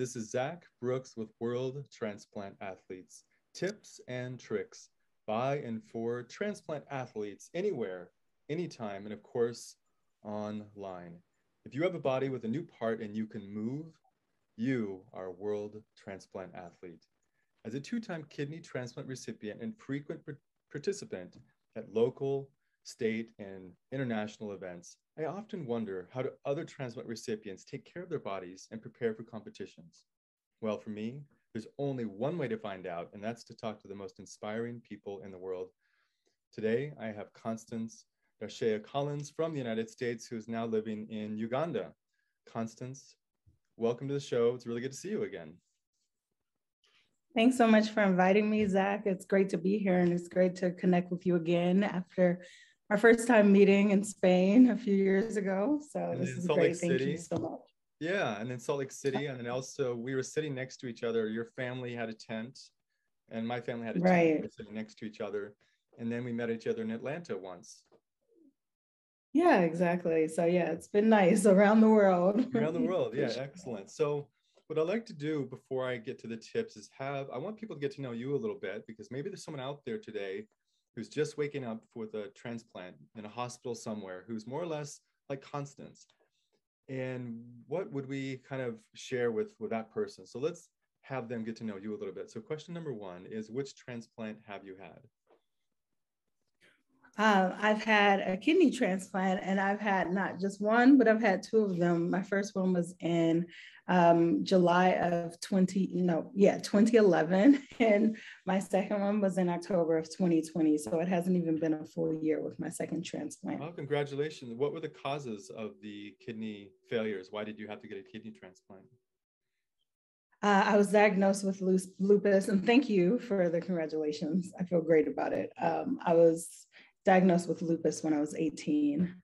This is Zach Brooks with World Transplant Athletes. Tips and tricks by and for transplant athletes anywhere, anytime, and of course, online. If you have a body with a new part and you can move, you are a World Transplant Athlete. As a two-time kidney transplant recipient and frequent participant at local, state, and international events, I often wonder, how do other transplant recipients take care of their bodies and prepare for competitions? Well, for me, there's only one way to find out, and that's to talk to the most inspiring people in the world. Today, I have Constance Collins from the United States, who's now living in Uganda. Constance, welcome to the show. It's really good to see you again. Thanks so much for inviting me, Zach. It's great to be here, and it's great to connect with you again after our first time meeting in Spain a few years ago. So this is great. Thank you so much. Yeah, and in Salt Lake City, and then also we were sitting next to each other. Your family had a tent, and my family had a tent. We were sitting next to each other, and then we met each other in Atlanta once. Yeah, exactly. So yeah, it's been nice around the world. Around the world, yeah, excellent. So what I'd like to do before I get to the tips is I want people to get to know you a little bit, because maybe there's someone out there today who's just waking up with a transplant in a hospital somewhere, who's more or less like Constance. And what would we kind of share with that person? So let's have them get to know you a little bit. So question number one is, which transplant have you had? I've had a kidney transplant, and I've had not just one, but I've had two of them. My first one was in July of 2011, and my second one was in October of 2020. So it hasn't even been a full year with my second transplant. Well, congratulations. What were the causes of the kidney failures? Why did you have to get a kidney transplant? I was diagnosed with lupus, and thank you for the congratulations. I feel great about it. I was diagnosed with lupus when I was 18,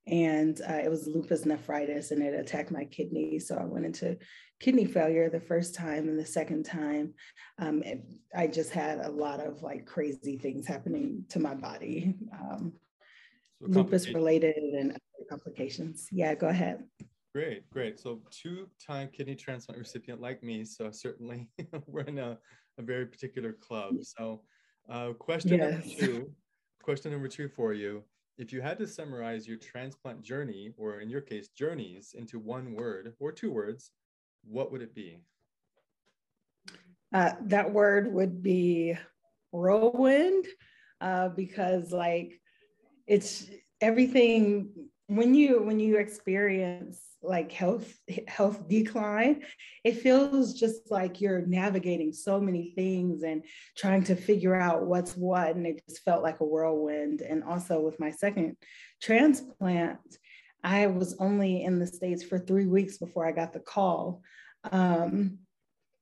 and it was lupus nephritis, and it attacked my kidney. So I went into kidney failure the first time, and the second time, I just had a lot of like crazy things happening to my body, lupus related and other complications. Yeah, go ahead. Great, great. So two-time kidney transplant recipient like me. So certainly we're in a very particular club. So question number two for you. If you had to summarize your transplant journey, or in your case, journeys, into one word or two words, what would it be? That word would be whirlwind, because like it's everything when you experience like health decline, it feels just like you're navigating so many things and trying to figure out what's what, and it just felt like a whirlwind. And also with my second transplant, I was only in the States for 3 weeks before I got the call.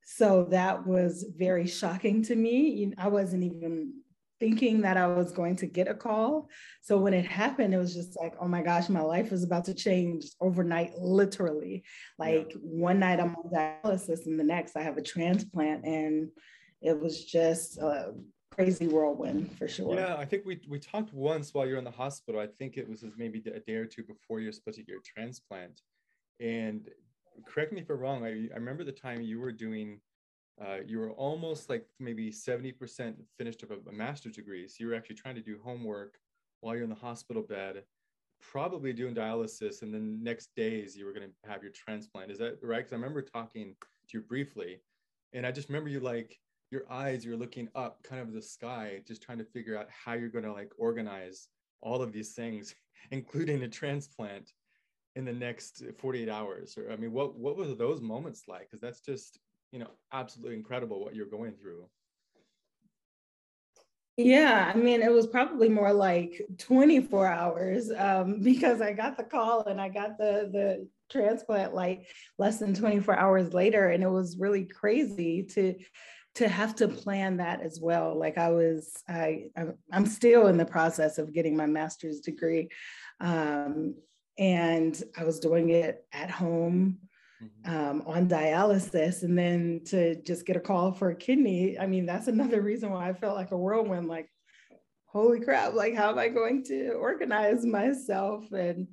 So that was very shocking to me. I wasn't even thinking that I was going to get a call. So when it happened, it was just like, oh my gosh, my life is about to change overnight, literally. Like one night I'm on dialysis, and the next I have a transplant, and it was just a crazy whirlwind for sure. Yeah, I think we talked once while you're in the hospital. I think it was maybe a day or two before you're supposed to get your transplant. And correct me if I'm wrong, I remember the time you were doing you were almost like maybe 70% finished of a master's degree. So you were actually trying to do homework while you're in the hospital bed, probably doing dialysis, and then next days you were going to have your transplant. Is that right? Because I remember talking to you briefly, and I just remember you like your eyes, you're looking up kind of the sky, just trying to figure out how you're going to like organize all of these things, including a transplant in the next 48 hours. Or I mean, what were those moments like? Because that's just, absolutely incredible what you're going through. Yeah, I mean, it was probably more like 24 hours because I got the call and I got the transplant like less than 24 hours later. And it was really crazy to have to plan that as well. Like I'm still in the process of getting my master's degree. And I was doing it at home on dialysis, and then to just get a call for a kidney. I mean, that's another reason why I felt like a whirlwind, like, holy crap, like, how am I going to organize myself? And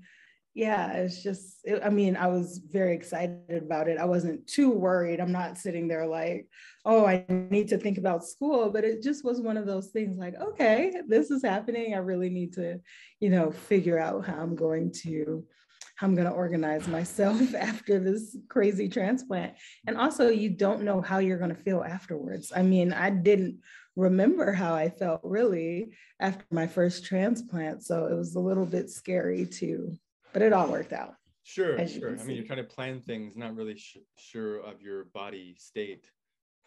yeah, it's just, I mean, I was very excited about it. I wasn't too worried. I'm not sitting there like, oh, I need to think about school, but it just was one of those things like, okay, this is happening. I really need to, figure out how I'm going to organize myself after this crazy transplant. And also, you don't know how you're going to feel afterwards. I mean, I didn't remember how I felt really after my first transplant. So it was a little bit scary too, but it all worked out, Sure, as you sure. can I mean, see. you're trying to plan things, not really sure of your body state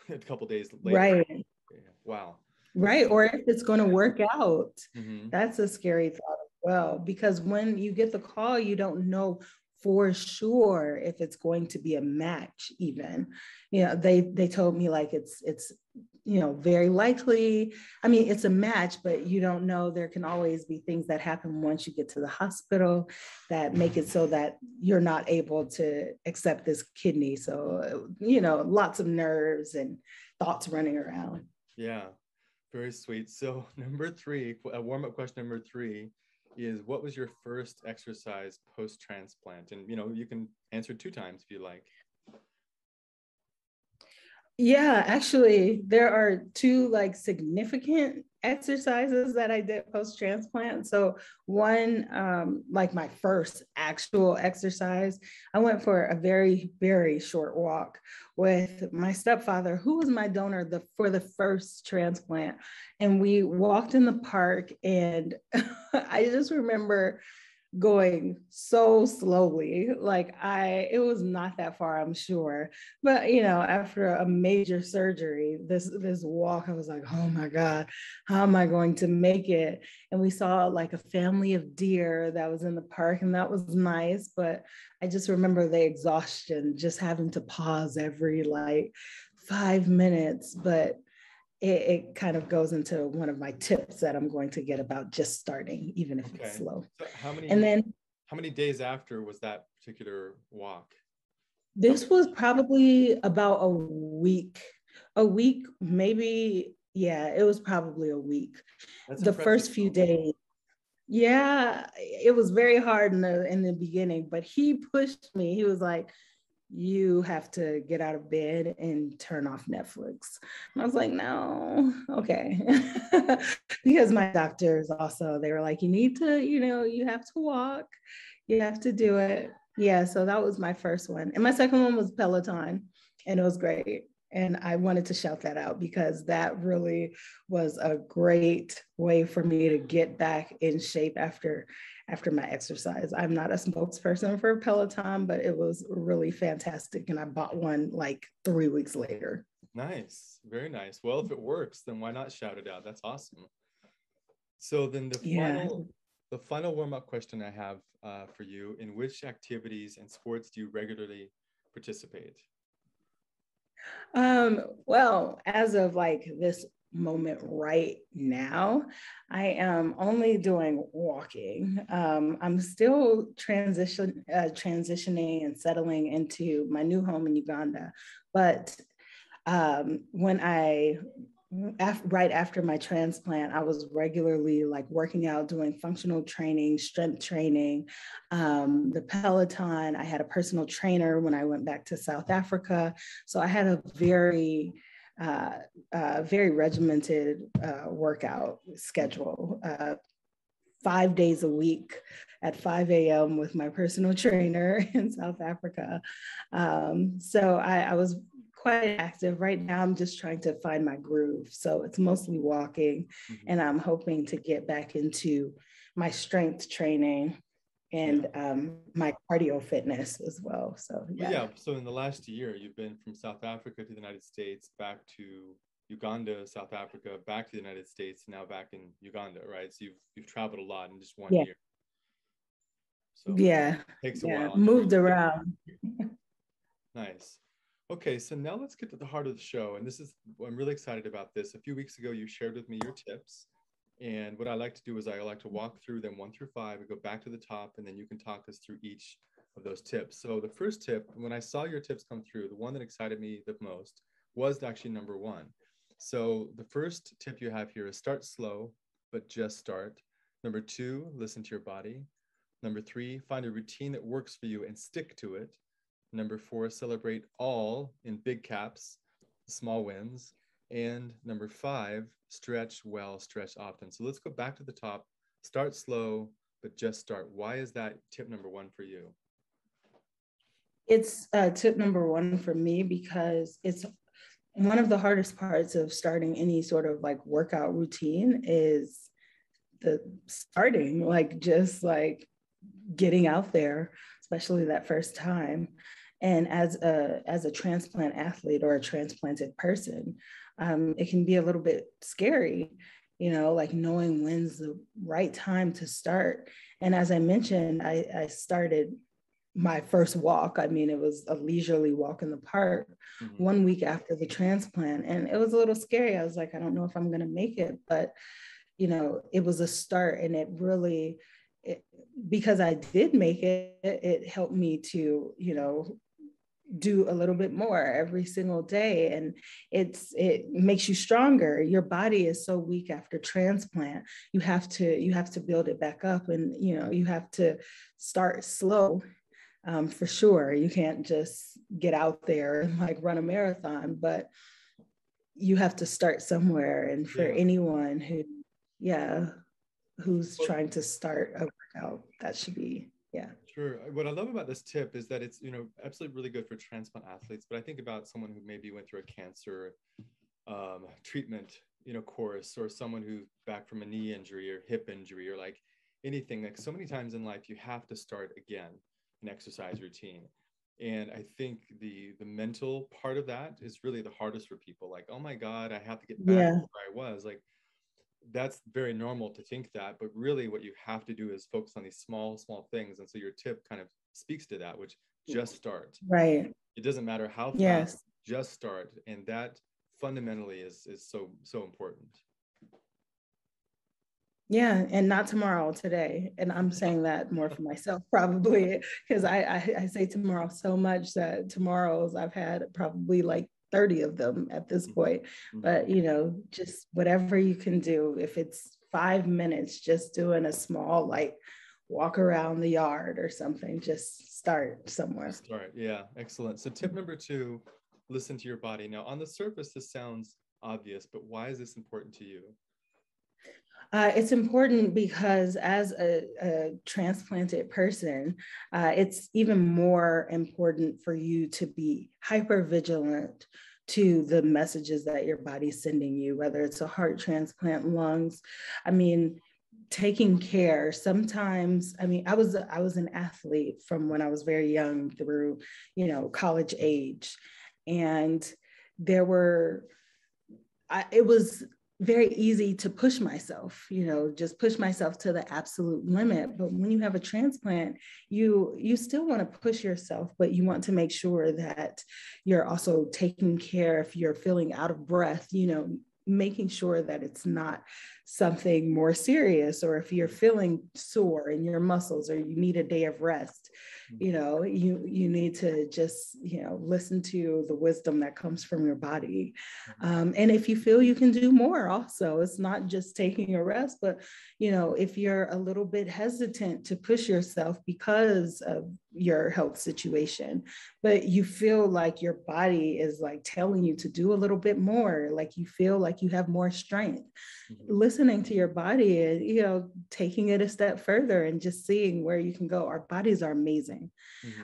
a couple days later. Right. Yeah. Wow. Right. Or if it's going to work out. Mm-hmm. That's a scary thought as well, because when you get the call, you don't know for sure if it's going to be a match even. They told me like it's very likely. I mean, it's a match, but you don't know. There can always be things that happen once you get to the hospital that make it so that you're not able to accept this kidney. So, lots of nerves and thoughts running around. Yeah. Very sweet. So number three, a warm-up question number three is, what was your first exercise post-transplant? And you can answer two times if you like. Yeah, actually, there are two like significant exercises that I did post transplant. So, one, like my first actual exercise, I went for a very, very short walk with my stepfather, who was my donor for the first transplant. And we walked in the park, and I just remember going so slowly. Like it was not that far, I'm sure. But after a major surgery, this walk, I was like, oh my God, how am I going to make it? And we saw like a family of deer that was in the park, and that was nice. But I just remember the exhaustion, just having to pause every like 5 minutes. But it kind of goes into one of my tips that I'm going to get about just starting, even if it's Okay. slow. So And then how many days after was that particular walk? this was probably about a week, maybe. Yeah, it was probably a week. That's The impressive. first few days, yeah, it was very hard in the beginning, but he pushed me. He was like, you have to get out of bed and turn off Netflix. And I was like, no, okay. Because my doctors also, they were like, you need to, you have to walk, you have to do it. Yeah, so that was my first one. And my second one was Peloton, and it was great. And I wanted to shout that out because that really was a great way for me to get back in shape after my exercise. I'm not a spokesperson for Peloton, but it was really fantastic. And I bought one like 3 weeks later. Nice. Very nice. Well, if it works, then why not shout it out? That's awesome. So then Yeah. the final warm-up question I have for you: in which activities and sports do you regularly participate? Well, as of like this moment right now, I am only doing walking. I'm still transitioning and settling into my new home in Uganda, but when right after my transplant, I was regularly like working out, doing functional training, strength training, the Peloton. I had a personal trainer when I went back to South Africa. So I had a very regimented workout schedule. 5 days a week at 5 a.m. with my personal trainer in South Africa. So I was quite active. Right now, I'm just trying to find my groove. So it's mostly walking, Mm-hmm. and I'm hoping to get back into my strength training and my cardio fitness as well. So Well, yeah. yeah. So in the last year, you've been from South Africa to the United States, back to Uganda, South Africa, back to the United States, now back in Uganda, right? So you've traveled a lot in just one Yeah. year. So Yeah. it takes a Yeah. while. Moved around. Nice. Okay, so now let's get to the heart of the show. And I'm really excited about this. A few weeks ago, you shared with me your tips. And what I like to do is I like to walk through them 1 through 5 and go back to the top, and then you can talk us through each of those tips. So the first tip, when I saw your tips come through, the one that excited me the most was actually number one. So the first tip you have here is start slow, but just start. Number two, listen to your body. Number 3, find a routine that works for you and stick to it. Number 4, celebrate all in big caps, small wins. And number 5, stretch well, stretch often. So let's go back to the top. Start slow, but just start. Why is that tip number 1 for you? It's tip number 1 for me because it's one of the hardest parts of starting any sort of like workout routine is the starting, like just like getting out there, especially that first time. And as a transplant athlete or a transplanted person, it can be a little bit scary, like knowing when's the right time to start. And as I mentioned, I started my first walk. I mean, it was a leisurely walk in the park 1 week after the transplant. And it was a little scary. I was like, I don't know if I'm going to make it, but it was a start, and it really, because I did make it, it helped me to, do a little bit more every single day. And it makes you stronger. Your body is so weak after transplant. You have to build it back up, and, you have to start slow. For sure. You can't just get out there and like run a marathon, but you have to start somewhere. And for anyone who's trying to start a workout, that should be, Sure. What I love about this tip is that it's, absolutely really good for transplant athletes, but I think about someone who maybe went through a cancer treatment, course, or someone who's back from a knee injury or hip injury, or like anything. Like so many times in life, you have to start again an exercise routine. And I think the mental part of that is really the hardest for people. Like, oh my God, I have to get back to where I was. Like, that's very normal to think that, but really what you have to do is focus on these small things. And so your tip kind of speaks to that, which just start. Right. It doesn't matter how fast, just start. And that fundamentally is so important. Yeah, and not tomorrow, today. And I'm saying that more for myself, probably, because I say tomorrow so much that tomorrows I've had probably like 30 of them at this point. But, just whatever you can do, if it's 5 minutes, just doing a small, like, walk around the yard or something, just start somewhere. Start, yeah, excellent. So tip number 2, listen to your body. Now, on the surface, this sounds obvious, but why is this important to you? It's important because as a transplanted person, it's even more important for you to be hyper vigilant to the messages that your body's sending you, whether it's a heart transplant, lungs. I mean, taking care sometimes. I mean, I was an athlete from when I was very young through, college age. And it was very easy to push myself, just push myself to the absolute limit. But when you have a transplant, you still want to push yourself, but you want to make sure that you're also taking care. If you're feeling out of breath, making sure that it's not something more serious, or if you're feeling sore in your muscles or you need a day of rest, you need to just, listen to the wisdom that comes from your body. And if you feel you can do more also, it's not just taking a rest, but, if you're a little bit hesitant to push yourself because of your health situation, but you feel like your body is like telling you to do a little bit more, like you feel like you have more strength, listening to your body and, taking it a step further and just seeing where you can go. Our bodies are amazing.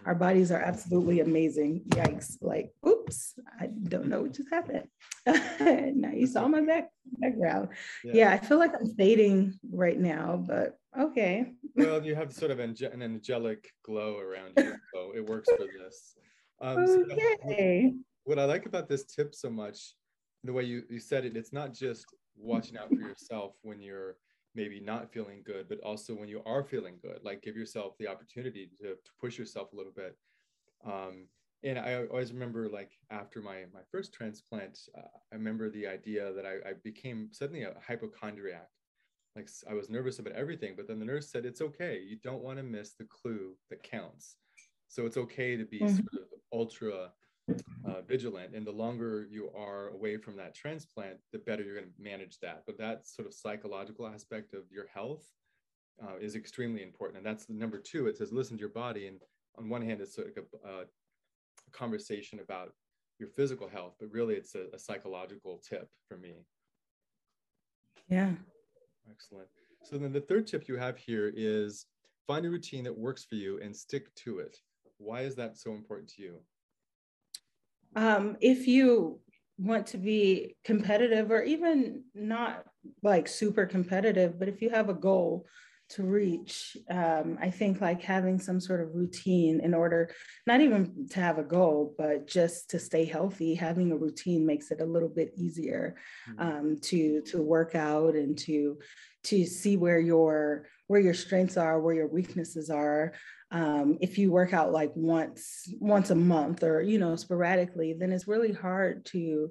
Our bodies are absolutely amazing. Yikes. Like, oops, I don't know what just happened. Now you saw my background. Yeah, I feel like I'm fading right now, but okay. Well, you have sort of an angelic glow around you, so it works for this. Okay. What I like about this tip so much, the way you said it, it's not just watching out for yourself when you're maybe not feeling good, but also when you are feeling good, like give yourself the opportunity to push yourself a little bit. And I always remember, like, after my first transplant, I remember the idea that I became suddenly a hypochondriac. Like, I was nervous about everything, but then the nurse said, it's okay. You don't want to miss the clue that counts. So it's okay to be sort of ultra vigilant. And the longer you are away from that transplant, the better you're going to manage that. But that sort of psychological aspect of your health, is extremely important. And that's the number two. It says, listen to your body. And on one hand, it's like a conversation about your physical health, but really it's a psychological tip for me. Yeah. Excellent. So then the third tip you have here is find a routine that works for you and stick to it. Why is that so important to you? If you want to be competitive, or even not like super competitive, but if you have a goal to reach, I think like having some sort of routine in order, not even to have a goal, but just to stay healthy, having a routine makes it a little bit easier to work out and to see where your strengths are, where your weaknesses are. If you work out like once a month, or sporadically, then it's really hard to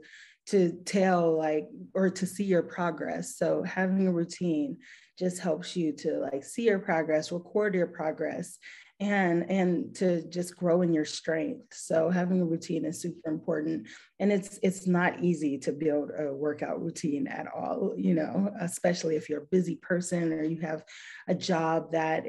tell like, or to see your progress. So having a routine just helps you to like see your progress, record your progress, and to just grow in your strength. So having a routine is super important, and it's not easy to build a workout routine at all, especially if you're a busy person or you have a job that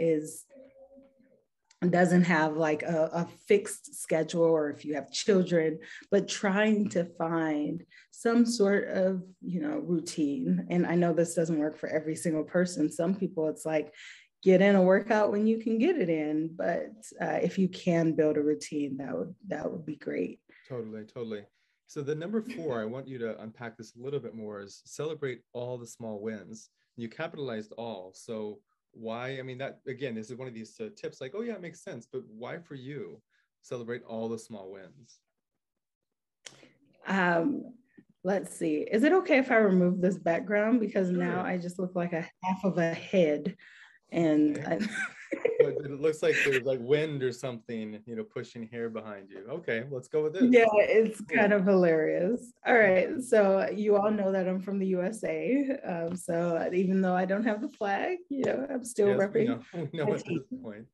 doesn't have like a fixed schedule, or if you have children, but trying to find some sort of, routine. And I know this doesn't work for every single person. Some people, it's like, get in a workout when you can get it in. But if you can build a routine, that would be great. Totally. So the number 4, I want you to unpack this a little bit more, is celebrate all the small wins. You capitalized all. So why? I mean, that again, this is one of these tips like, oh yeah, it makes sense, but why for you celebrate all the small wins? Let's see. Is it okay if I remove this background? Because Sure. Now I just look like a half of a head. And okay. But it looks like there's like wind or something, pushing hair behind you. Okay, let's go with this. Yeah, it's kind of hilarious. All right, so you all know that I'm from the USA. So even though I don't have the flag, I'm still repping. We know at this point.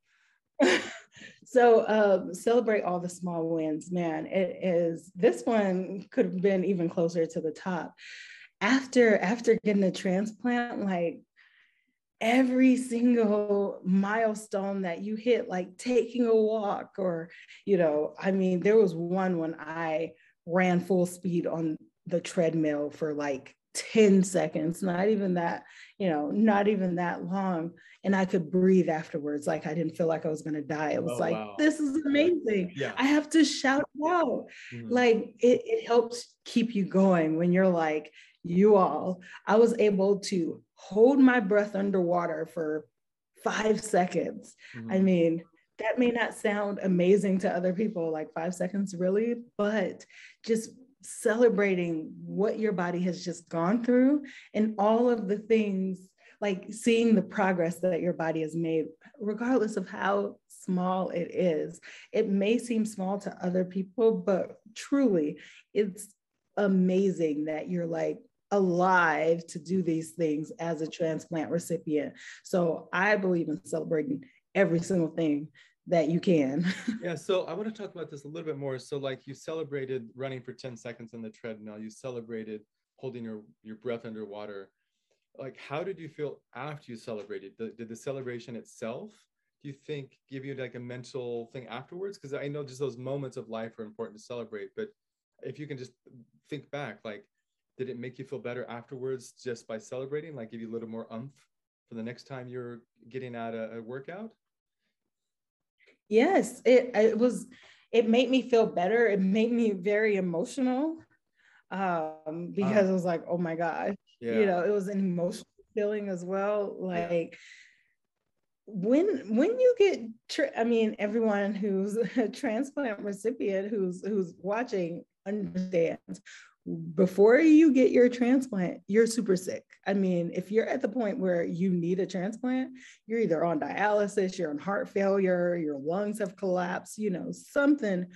So celebrate all the small wins, man. This one could have been even closer to the top. After getting a transplant, like every single milestone that you hit, like taking a walk, or, I mean, there was one when I ran full speed on the treadmill for like 10 seconds, not even that long. And I could breathe afterwards. Like I didn't feel like I was going to die. It was wow. This is amazing. Yeah. I have to shout out. Like it helps keep you going when you're like, I was able to hold my breath underwater for 5 seconds. I mean, that may not sound amazing to other people, like 5 seconds, really, but just celebrating what your body has just gone through and all of the things, like seeing the progress that your body has made, regardless of how small it is. It may seem small to other people, but truly, it's amazing that you're like alive to do these things as a transplant recipient. So I believe in celebrating every single thing that you can. Yeah, so I want to talk about this a little bit more. So like you celebrated running for 10 seconds on the treadmill, you celebrated holding your breath underwater. Like, how did you feel after you celebrated? Did the celebration itself, do you think, give you like a mental thing afterwards? Because I know just those moments of life are important to celebrate, but if you can just think back, like, did it make you feel better afterwards just by celebrating? Like give you a little more oomph for the next time you're getting at a workout? Yes, it made me feel better. It made me very emotional because it was like, oh my gosh, it was an emotional feeling as well. Like when you get, I mean, everyone who's a transplant recipient who's watching understands, before you get your transplant, you're super sick. I mean, if you're at the point where you need a transplant, you're either on dialysis, you're on heart failure, your lungs have collapsed, something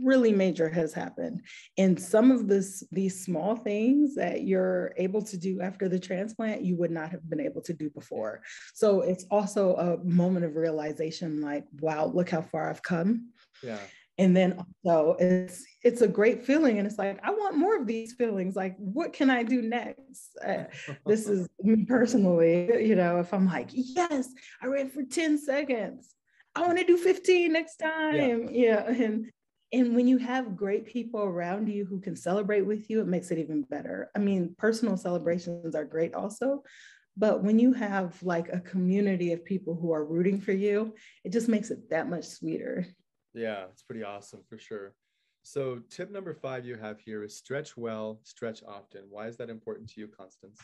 really major has happened. And some of these small things that you're able to do after the transplant, you would not have been able to do before. So it's also a moment of realization, like, wow, look how far I've come. Yeah. And then also it's a great feeling. And it's like, I want more of these feelings. Like, what can I do next? This is me personally, you know, if I'm like, yes, I ran for 10 seconds. I want to do 15 next Yeah. time. Yeah. And when you have great people around you who can celebrate with you, it makes it even better. I mean, personal celebrations are great also, but when you have like a community of people who are rooting for you, it just makes it that much sweeter. Yeah, it's pretty awesome for sure. So tip number 5 you have here is stretch well, stretch often. Why is that important to you, Constance?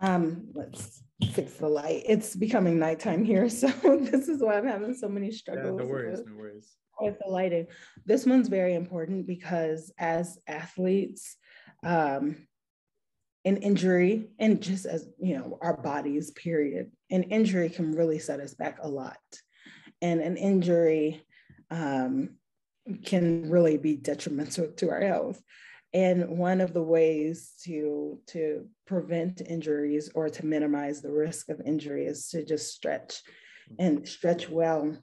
Let's fix the light. It's becoming nighttime here, so this is why I'm having so many Yeah, no struggles worries, no worries. with the lighting. This one's very important because as athletes, an injury, and just as you know, our bodies, period, an injury can really set us back a lot, and an injury can really be detrimental to our health. And one of the ways to prevent injuries or to minimize the risk of injury is to just stretch and stretch well.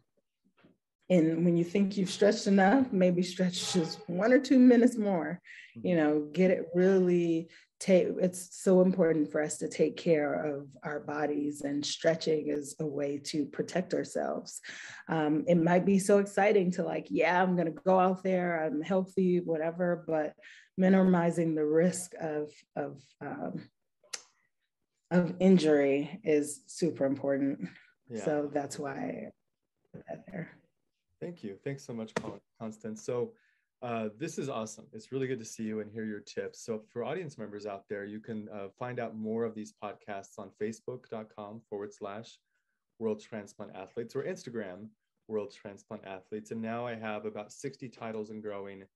And when you think you've stretched enough, maybe stretch just 1 or 2 minutes more, you know, get it really it's so important for us to take care of our bodies, and stretching is a way to protect ourselves. It might be so exciting to like, yeah, I'm going to go out there, I'm healthy, whatever, but minimizing the risk of injury is super important. Yeah. So that's why I put that there. Thank you. Thanks so much, Constance. So this is awesome. It's really good to see you and hear your tips. So for audience members out there, you can find out more of these podcasts on facebook.com/World Transplant Athletes or Instagram, World Transplant Athletes. And now I have about 60 titles and growing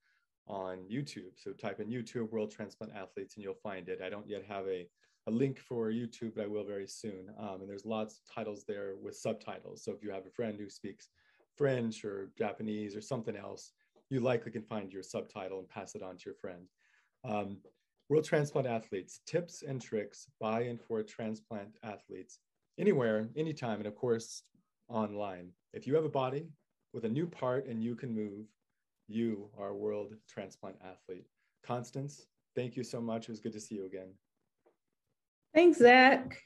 on YouTube. So type in YouTube, World Transplant Athletes, and you'll find it. I don't yet have a link for YouTube, but I will very soon. And there's lots of titles there with subtitles. So if you have a friend who speaks French or Japanese or something else, you likely can find your subtitle and pass it on to your friend. World Transplant Athletes, tips and tricks by and for transplant athletes, anywhere, anytime, and of course, online. If you have a body with a new part and you can move, you are a World Transplant Athlete. Constance, thank you so much. It was good to see you again. Thanks, Zach.